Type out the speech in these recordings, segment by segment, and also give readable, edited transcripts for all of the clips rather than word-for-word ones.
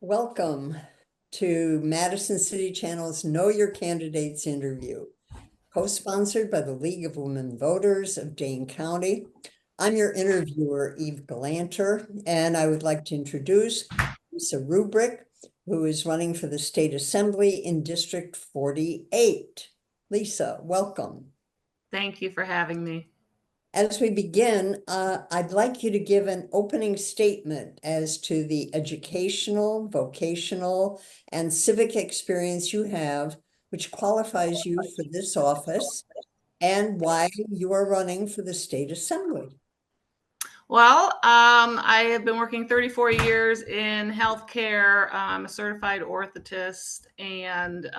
Welcome to Madison City Channel's Know Your Candidates interview, co-sponsored by the League of Women Voters of Dane County. I'm your interviewer, Eve Galanter, and I would like to introduce Lisa Rubrich, who is running for the State Assembly in District 48. Lisa, welcome. Thank you for having me. As we begin, I'd like you to give an opening statement as to the educational, vocational, and civic experience you have, which qualifies you for this office, and why you are running for the State Assembly. Well, I have been working 34 years in healthcare. I'm a certified orthotist, and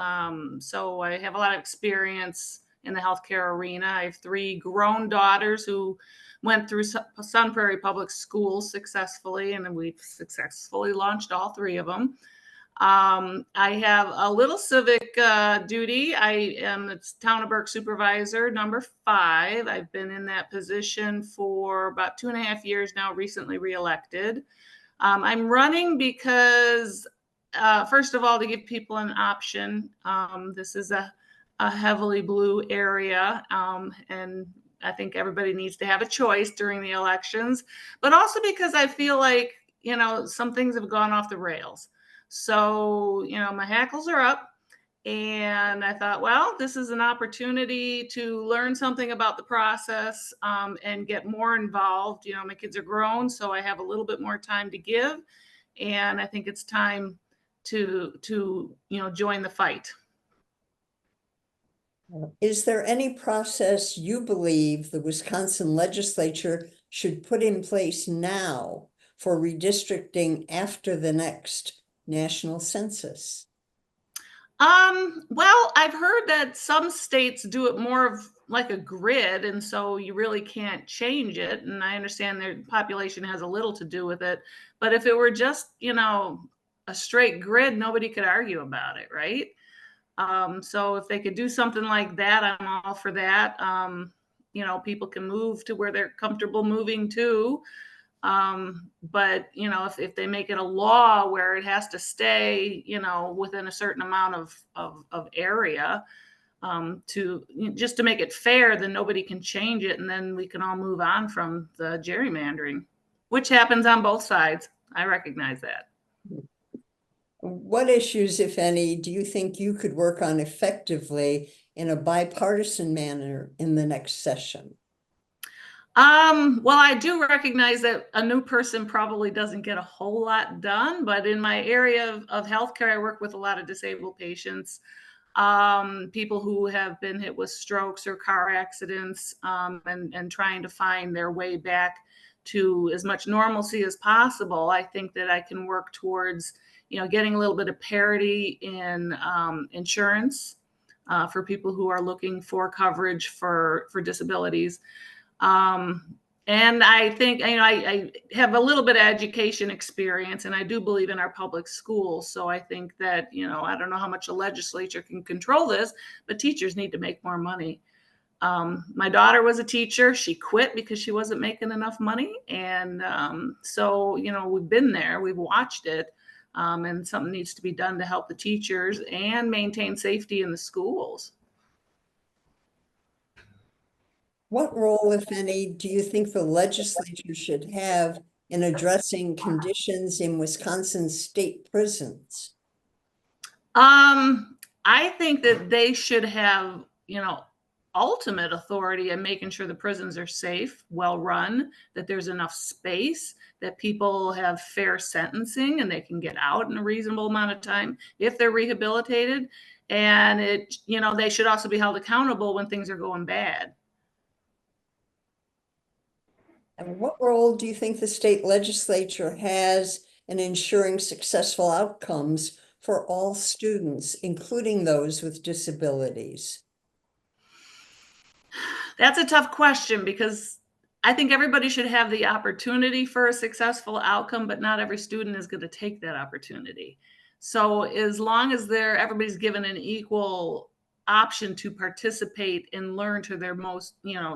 so I have a lot of experience in the healthcare arena. I have 3 grown daughters who went through Sun Prairie Public Schools successfully, and we've successfully launched all 3 of them. I have a little civic duty. I am the Town of Burke Supervisor number 5. I've been in that position for about 2.5 years now, recently reelected. I'm running because, first of all, to give people an option. This is a heavily blue area, and I think everybody needs to have a choice during the elections, but also because I feel like, some things have gone off the rails. So, my hackles are up, and I thought, well, this is an opportunity to learn something about the process, and get more involved. My kids are grown, so I have a little bit more time to give, and I think it's time to join the fight. Is there any process you believe the Wisconsin legislature should put in place now for redistricting after the next national census? Well, I've heard that some states do it more of like a grid, and so you really can't change it. And I understand their population has a little to do with it. But if it were just, a straight grid, nobody could argue about it, right? So if they could do something like that, I'm all for that. People can move to where they're comfortable moving to. But if they make it a law where it has to stay, within a certain amount of area, just to make it fair, then nobody can change it, and then we can all move on from the gerrymandering, which happens on both sides. I recognize that. What issues, if any, do you think you could work on effectively in a bipartisan manner in the next session? Well, I do recognize that a new person probably doesn't get a whole lot done, but in my area of healthcare, I work with a lot of disabled patients, people who have been hit with strokes or car accidents, and trying to find their way back to as much normalcy as possible. I think that I can work towards, getting a little bit of parity in insurance for people who are looking for coverage for disabilities. And I think, I have a little bit of education experience, and I do believe in our public schools. So I think that, I don't know how much the legislature can control this, but teachers need to make more money. My daughter was a teacher. She quit because she wasn't making enough money. And so, we've been there, we've watched it. And something needs to be done to help the teachers and maintain safety in the schools. What role, if any, do you think the legislature should have in addressing conditions in Wisconsin state prisons? I think that they should have, ultimate authority in making sure the prisons are safe, well run, that there's enough space, that people have fair sentencing and they can get out in a reasonable amount of time if they're rehabilitated. And they should also be held accountable when things are going bad. And what role do you think the state legislature has in ensuring successful outcomes for all students, including those with disabilities? That's a tough question, because I think everybody should have the opportunity for a successful outcome, but not every student is going to take that opportunity. So as long as everybody's given an equal option to participate and learn to their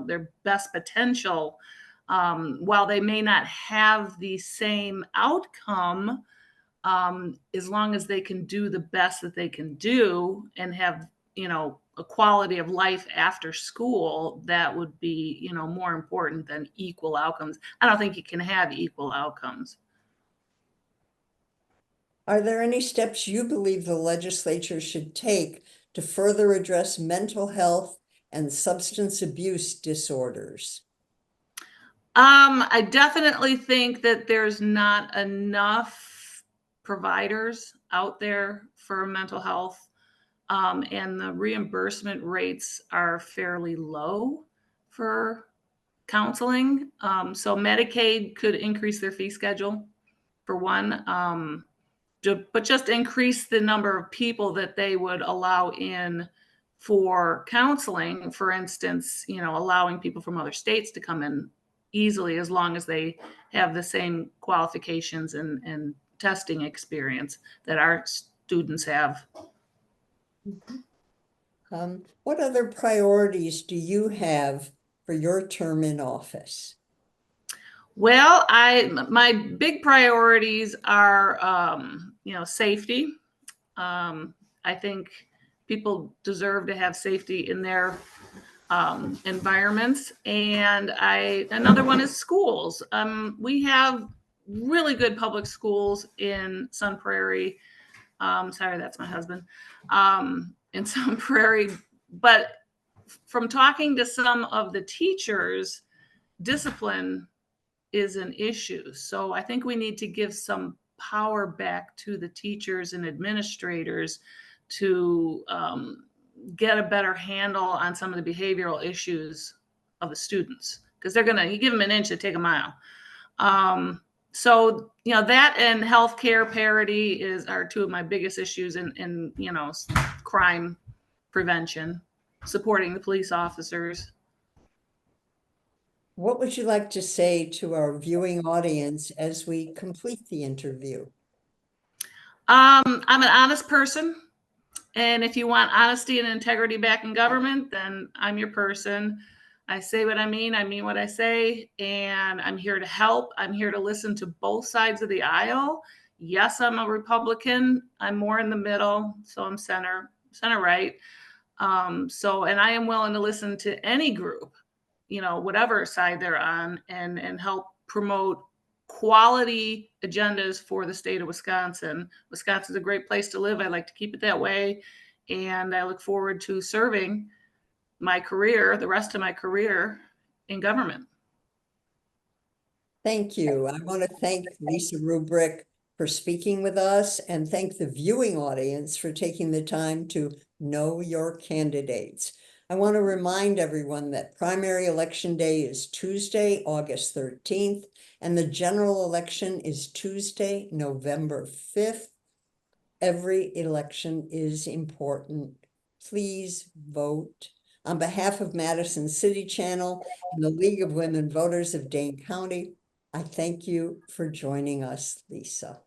their best potential, while they may not have the same outcome, as long as they can do the best that they can do and have, a quality of life after school, that would be, more important than equal outcomes. I don't think you can have equal outcomes. Are there any steps you believe the legislature should take to further address mental health and substance abuse disorders? I definitely think that there's not enough providers out there for mental health, and the reimbursement rates are fairly low for counseling. So Medicaid could increase their fee schedule for one, but just increase the number of people that they would allow in for counseling. For instance, allowing people from other states to come in easily, as long as they have the same qualifications and testing experience that our students have. What other priorities do you have for your term in office? Well, my big priorities are, safety. I think people deserve to have safety in their environments, and another one is schools. We have really good public schools in Sun Prairie. Sorry, that's my husband. In Sun Prairie, but from talking to some of the teachers, discipline is an issue. So I think we need to give some power back to the teachers and administrators to get a better handle on some of the behavioral issues of the students, because you give them an inch, they take a mile. So that and healthcare parity are two of my biggest issues in crime prevention, supporting the police officers. What would you like to say to our viewing audience as we complete the interview? I'm an honest person. And if you want honesty and integrity back in government, then I'm your person. I say what I mean what I say, and I'm here to help. I'm here to listen to both sides of the aisle. Yes, I'm a Republican. I'm more in the middle, so I'm center right. And I am willing to listen to any group, whatever side they're on, and help promote quality agendas for the state of Wisconsin. Wisconsin's a great place to live. I like to keep it that way. And I look forward to serving the rest of my career in government. Thank you. I want to thank Lisa Rubrich for speaking with us, and thank the viewing audience for taking the time to know your candidates. I want to remind everyone that primary election day is Tuesday, August 13th, and the general election is Tuesday, November 5th. Every election is important. Please vote. On behalf of Madison City Channel and the League of Women Voters of Dane County, I thank you for joining us, Lisa.